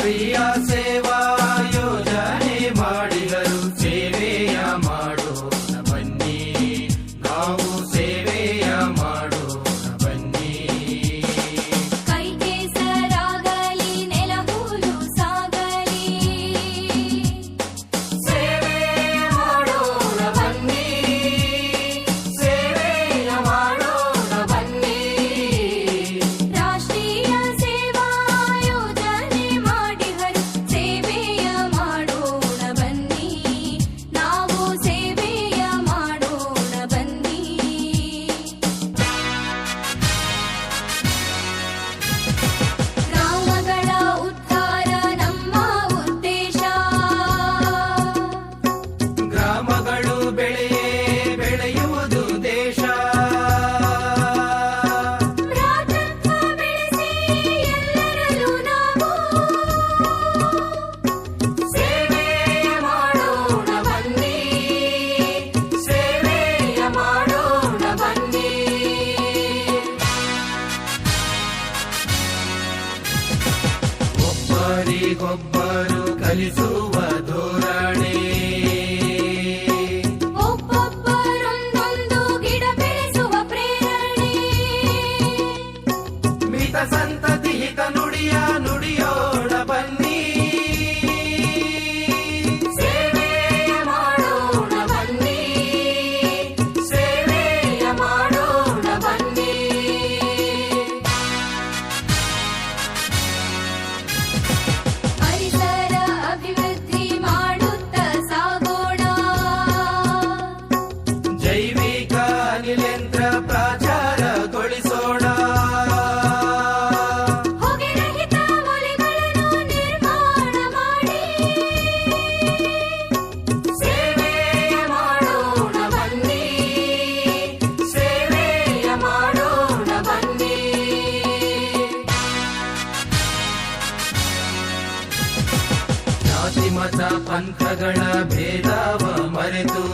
ರಾಷ್ಟ್ರೀಯ ಸೇವಾ ಯೋಜನೆ ಮಾಡಿದರು. ಸೇವೆಯ ಮಾಡೋಣ ಬನ್ನಿ, ನಾವು ಸೇವೆಯ ಮಾಡೋಣ ಬನ್ನಿ. ಕೈ ಕೆಸರಾಗಲಿ ನೆಲ ಹೂಲು ಸಾಗಲಿ, ಸೇವೆಯ ಮಾಡೋಣ ಬನ್ನಿ, ಸೇವೆಯ ಮಾಡೋಣ ಬನ್ನಿ. ರಾಷ್ಟ್ರೀಯ ಸೇವಾ ಯೋಜನೆ ಮಾಡಿದರು. ಸೇವೆಯ ಮಾಡೋಣ ಬನ್ನಿ, ನಾವು ಸೇವೆಯ ಮಾಡೋಣ ಬನ್ನಿ. ಗ್ರಾಮಗಳ ಉದ್ಧಾರ ನಮ್ಮ ಉದ್ದೇಶ, ಗ್ರಾಮಗಳು ಬೆಳೆಯುವುದು ದೇಶ. ಭ್ರಾತೃತ್ವ ಬೆಳೆಸಿ ಎಲ್ಲರಲ್ಲೂ ನಾವು ಸೇವೆಯ ಮಾಡೋಣ ಬನ್ನಿ, ಸೇವೆಯ ಮಾಡೋಣ ಬನ್ನಿ. ಒಬ್ಬರಿಗೊಬ್ಬರು ಕಲಿಸುವ ಧೋರಣೆ, ಒಬ್ಬೊಬ್ಬರೊಂದೊಂದು ಗಿಡ ಬೆಳೆಸುವ ಪ್ರೇರಣೆ, ಮಿತ ಸಂತತಿ ಹಿತ ನುಡಿಯೋಣ ಬನ್ನಿ. ಸೇವೆಯ ಮಾಡೋಣ ಬನ್ನಿ, ಸೇವೆಯ ಮಾಡೋಣ ಬನ್ನಿ. ಪರಿಸರ ಅಭಿವೃದ್ಧಿ ಮಾಡುತ್ತಾ ಸಾಗೋಣ, ಜೈವಿಕ ಅನಿಲೇಂದ್ರ ಪ್ರಾಚಾರಗೊಳಿಸೋಣ. ಹೊಗೆ ರಹಿತ ಮೂಲೆಗಳನ್ನು ನಿರ್ಮಾಣ ಮಾಡಿ, ಸೇವೆಯ ಮಾಡೋಣ ಬನ್ನಿ, ಸೇವೆಯ ಮಾಡೋಣ ಬನ್ನಿ. ಜಾತಿ ಮತ ಪಂಥಗಳ ಭೇದವ ಮರೆತು